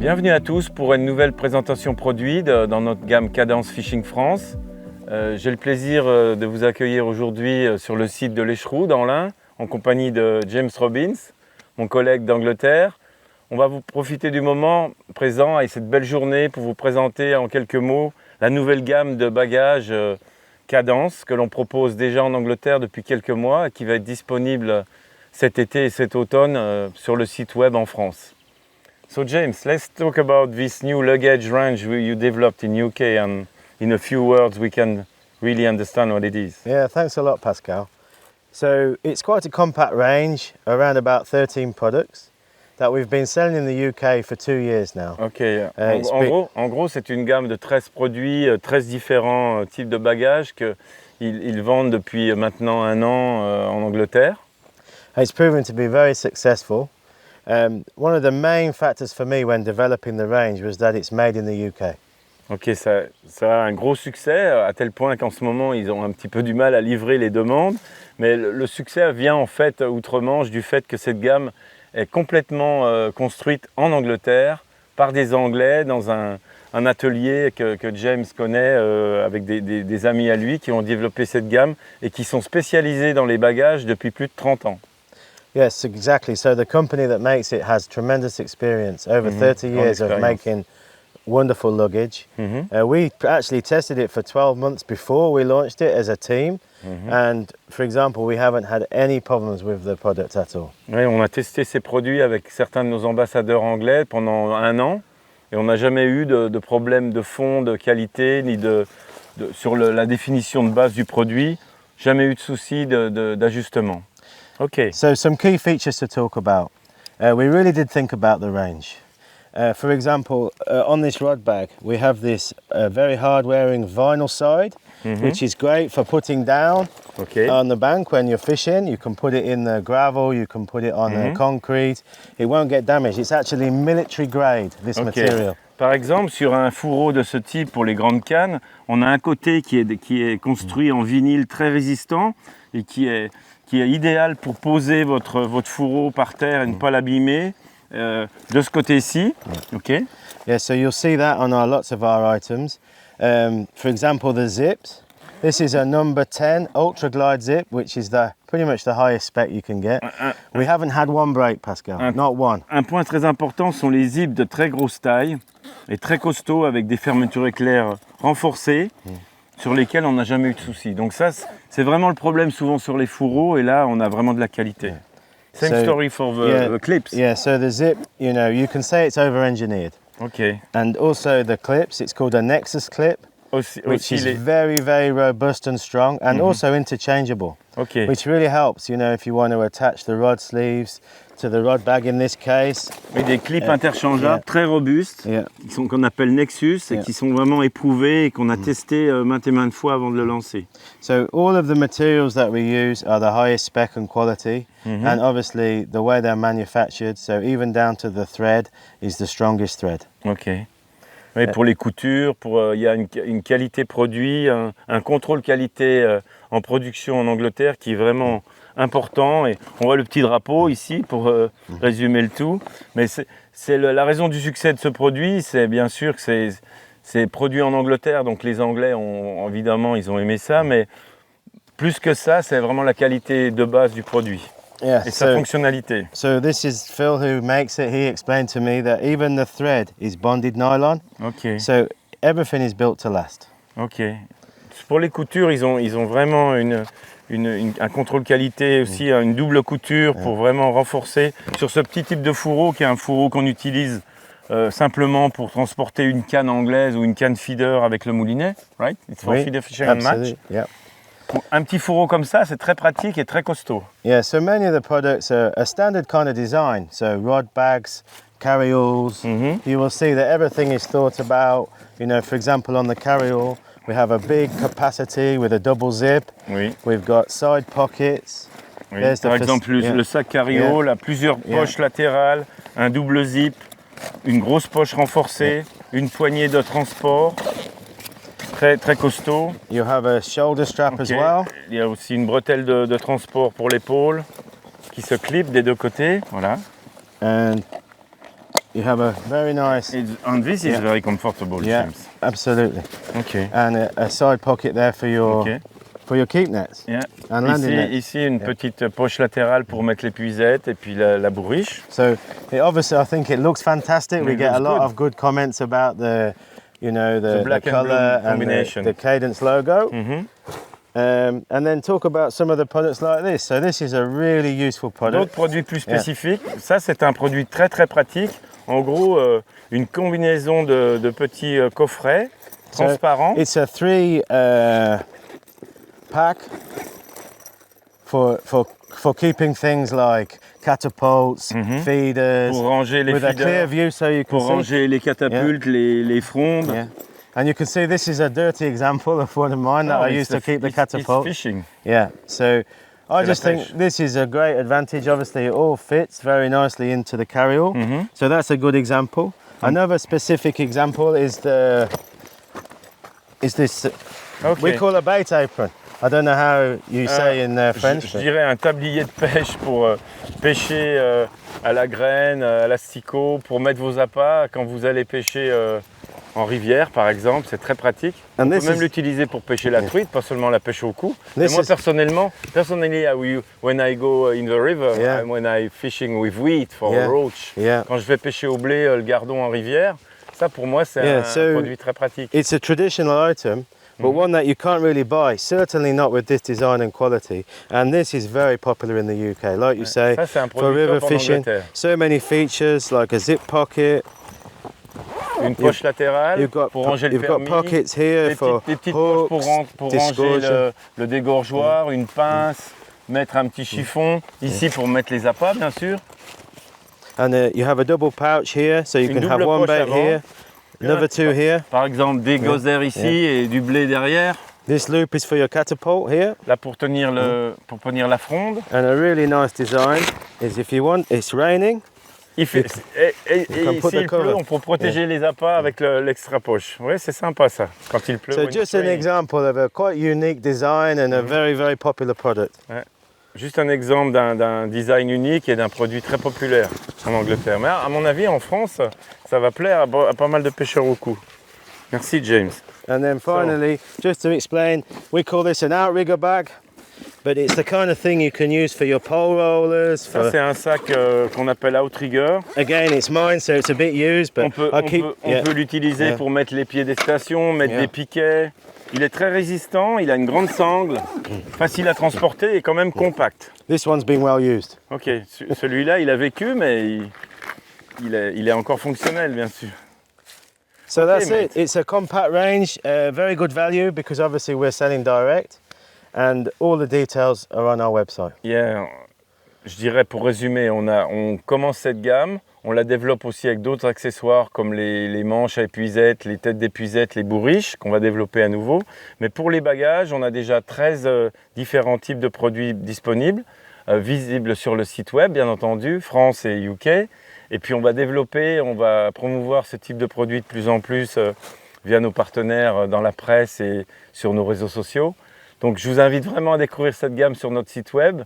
Bienvenue à tous pour une nouvelle présentation produit dans notre gamme Cadence Fishing France. J'ai le plaisir de vous accueillir aujourd'hui sur le site de l'Écheroux dans l'Ain en compagnie de James Robbins, mon collègue d'Angleterre. On va vous profiter du moment présent et cette belle journée pour vous présenter en quelques mots la nouvelle gamme de bagages Cadence que l'on propose déjà en Angleterre depuis quelques mois et qui va être disponible cet été et cet automne sur le site web en France. So James, let's talk about this new luggage range you developed in UK and in a few words we can really understand what it is. Yeah, thanks a lot, Pascal. So it's quite a compact range, around about 13 products that we've been selling in the UK for 2 years now. Ok, en gros c'est une gamme de 13 produits, 13 différents types de bagages qu'ils vendent depuis maintenant 1 an en Angleterre. It's proven to be very successful. One of the main factors for me when developing the range was that it's made in the UK. Ok, ça a un gros succès, à tel point qu'en ce moment, ils ont un petit peu du mal à livrer les demandes. Mais le succès vient en fait outre-Manche du fait que cette gamme est complètement construite en Angleterre par des Anglais dans un atelier que James connaît avec des amis à lui qui ont développé cette gamme et qui sont spécialisés dans les bagages depuis plus de 30 ans. Yes, exactly. So the company that makes it has tremendous experience, over 30 years of making wonderful luggage. We actually tested it for 12 months before we launched it as a team. And for example, we haven't had any problems with the product at all. Oui, on a testé ces produits avec certains de nos ambassadeurs anglais pendant 1 an et on n'a jamais eu de problème de fond, de qualité, ni sur la définition de base du produit. Jamais eu de souci d'ajustement. Okay. So some key features to talk about. We really did think about the range. For example, on this rod bag, we have this very hard-wearing vinyl side, which is great for putting down on the bank when you're fishing. You can put it in the gravel, you can put it on the concrete. It won't get damaged. It's actually military grade, this material. Par exemple, sur un fourreau de ce type pour les grandes cannes, on a un côté qui est construit en vinyle très résistant et qui est idéal pour poser votre fourreau par terre et ne pas l'abîmer. De ce côté-ci, okay. Yeah, so you'll see that on lots of our items. For example, the zips. This is a number 10 Ultra Glide zip, which is pretty much the highest spec you can get. We haven't had one break, Pascal, not one. Un point très important sont les zips de très grosse taille et très costauds avec des fermetures éclairs renforcées sur lesquelles on n'a jamais eu de soucis. Donc ça, c'est vraiment le problème souvent sur les fourreaux et là, on a vraiment de la qualité. Same story for the clips. Yeah, so the zip, you can say it's over-engineered. Okay. And also the clips, it's called a Nexus clip, which is very, very robust and strong and also interchangeable, which really helps, if you want to attach the rod sleeves to the rod bag in this case. Oui, des clips interchangeables très robustes, qu'on appelle Nexus et qui sont vraiment éprouvés et qu'on a testé maintes et maintes fois avant de le lancer. So all of the materials that we use are the highest spec and quality, and obviously the way they're manufactured, so even down to the thread is the strongest thread. Ok. Oui, pour les coutures, il y a une qualité produit, un contrôle qualité en production en Angleterre qui est vraiment important. Et on voit le petit drapeau ici pour résumer le tout. Mais c'est la raison du succès de ce produit, c'est bien sûr que c'est produit en Angleterre, donc les Anglais évidemment ils ont aimé ça, mais plus que ça, c'est vraiment la qualité de base du produit. Yeah, et sa fonctionnalité. So this is Phil who makes it. He explained to me that even the thread is bonded nylon. Okay. So everything is built to last. Ok. Pour les coutures, ils ont vraiment un contrôle qualité aussi, une double couture pour vraiment renforcer sur ce petit type de fourreau qui est un fourreau qu'on utilise simplement pour transporter une canne anglaise ou une canne feeder avec le moulinet, right? It's for feeder fishing and match. Yeah. Un petit fourreau comme ça, c'est très pratique et très costaud. Yeah, so many of the products are a standard kind of design. So rod bags, carry-alls. You will see that everything is thought about. For example, on the carry-all, we have a big capacity with a double zip. Oui. We've got side pockets. Oui. Par exemple, le sac carry-all a plusieurs poches latérales, un double zip, une grosse poche renforcée, une poignée de transport. Très costaud. You have a shoulder strap as well. Il y a aussi une bretelle de transport pour l'épaule qui se clip des deux côtés. Voilà. And you have a very nice, And this is Yeah. very comfortable, yeah, James. absolutely, Ok. and a side pocket there for your keep nets Yeah. and landing nets. Ici, une Yeah. petite poche latérale pour mettre l'épuisette et puis la bourriche. So obviously, I think it looks fantastic. We It get a looks lot good. of good comments about the black and blue color and combination. the Cadence logo. Mhm. And then talk about some of the products like this. So this is a really useful D'autres product. produits plus spécifiques. Ça, c'est un produit très très pratique. En gros, une combinaison de petits coffrets So transparents. it's a 3 pack for keeping things like catapults, feeders, Pour ranger les with a clear feeders, view so you can pour see. ranger les catapultes, les frondes. Yeah. And you can see this is a dirty example of one of mine that Oh, I it's used to keep the it's catapult. fishing. Yeah, so I C'est just la think pêche. this is a great advantage. Obviously, it all fits very nicely into the carry-all. So that's a good example. Another specific example is this. Ok. We call a bait apron. I don't know how you say in French. Je dirais un tablier de pêche pour pêcher à la graine, à l'asticot, pour mettre vos appâts quand vous allez pêcher en rivière par exemple, c'est très pratique. And On peut this même is- l'utiliser pour pêcher la truite, pas seulement la pêche au cou. Et This moi is- personnellement, when I go in the river, Yeah. when I fishing with wheat for Yeah. roach, Yeah. quand je vais pêcher au blé, le gardon en rivière, ça pour moi c'est Yeah, un so- produit très pratique. It's a traditional item, but one that you can't really buy. Certainly not with this design and quality. And this is very popular in the UK. Like you say, Ça c'est un for produit river top en fishing, Angleterre. so many features like a zip pocket. Une poche latérale You've got pour ranger le you've got permis. pockets here Des for petites poches pour, hooks, pour ranger disgorging. le dégorgeoir, une pince, mettre un petit chiffon. Ici pour mettre les appâts, bien sûr. And you have a double pouch here, so you Une can have double one poche bait avant. here, another two here. Par exemple, des gozers ici et du blé derrière. This loop is for your catapult here. Là pour tenir, pour tenir la fronde. And a really nice design is if you want, it's raining. Et can put s'il the cover. pleut, on peut protéger les appâts avec l'extra poche. Oui, c'est sympa ça, quand il pleut. So when it's just an raining. example of a quite unique design and a very, very popular product. Juste un exemple d'un design unique et d'un produit très populaire en Angleterre. Mais à mon avis, en France, ça va plaire à pas mal de pêcheurs au cou. Merci James. And then finally, just to explain, we call this an outrigger bag, but it's the kind of thing you can use for your pole rollers. Ça, For, c'est un sac qu'on appelle outrigger. again, it's mine, so it's a bit used, but On peut, I keep. on peut l'utiliser Yeah. pour mettre les pieds des stations, mettre Yeah. des piquets. Il est très résistant, il a une grande sangle, facile à transporter et quand même compact. This one's been well used. Ok, celui-là, il a vécu, mais il est encore fonctionnel, bien sûr. So that's mate. it. It's a compact range, very good value because obviously we're selling direct, and all the details are on our website. Yeah, je dirais pour résumer, on commence cette gamme, on la développe aussi avec d'autres accessoires comme les manches à épuisettes, les têtes d'épuisettes, les bourriches qu'on va développer à nouveau. Mais pour les bagages, on a déjà 13 différents types de produits disponibles, visibles sur le site web bien entendu, France et UK. Et puis on va développer, on va promouvoir ce type de produits de plus en plus via nos partenaires dans la presse et sur nos réseaux sociaux. Donc je vous invite vraiment à découvrir cette gamme sur notre site web.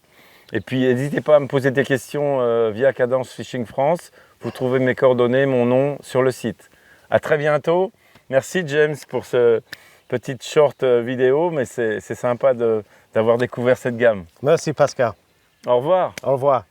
Et puis n'hésitez pas à me poser des questions via Cadence Fishing France. Vous trouvez mes coordonnées, mon nom sur le site. À très bientôt. Merci James pour ce petite short vidéo, mais c'est sympa d'avoir découvert cette gamme. Merci Pascal. Au revoir. Au revoir.